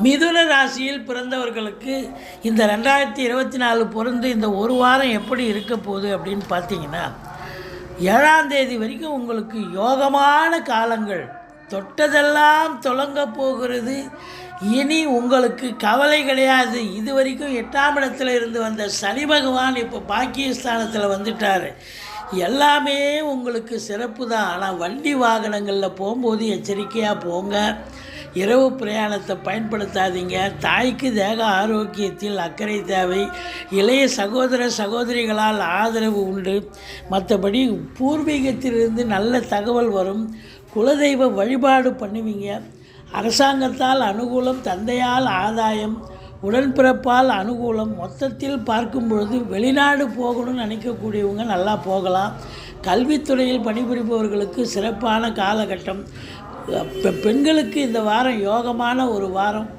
மிதுன ராசியில் பிறந்தவர்களுக்கு இந்த 2024 பிறந்து இந்த ஒரு வாரம் எப்படி இருக்க போகுது அப்படின்னு பார்த்தீங்கன்னா, 7ஆம் தேதி வரைக்கும் உங்களுக்கு யோகமான காலங்கள். தொட்டதெல்லாம் தொடங்க போகிறது. இனி உங்களுக்கு கவலை கிடையாது. இது வரைக்கும் 8ஆம் இடத்துல இருந்து வந்த சனி பகவான் இப்போ பாக்கியஸ்தானத்தில் வந்துட்டார். எல்லாமே உங்களுக்கு சிறப்பு தான். ஆனால் வண்டி வாகனங்களில் போகும்போது எச்சரிக்கையாக போங்க. இரவு பிரயாணத்தை பயன்படுத்தாதீங்க. தாய்க்கு தேக ஆரோக்கியத்தில் அக்கறை தேவை. இளைய சகோதர சகோதரிகளால் ஆதரவு உண்டு. மற்றபடி பூர்வீகத்திலிருந்து நல்ல தகவல் வரும். குலதெய்வ வழிபாடு பண்ணுவீங்க. அரசாங்கத்தால் அனுகூலம், தந்தையால் ஆதாயம், உடன்பிறப்பால் அனுகூலம். மொத்தத்தில் பார்க்கும் பொழுது வெளிநாடு போகணும்னு நினைக்கக்கூடியவங்க நல்லா போகலாம். கல்வித்துறையில் பணிபுரிபவர்களுக்கு சிறப்பான காலகட்டம். பெண்களுக்கு இந்த வாரம் யோகமான ஒரு வாரம்.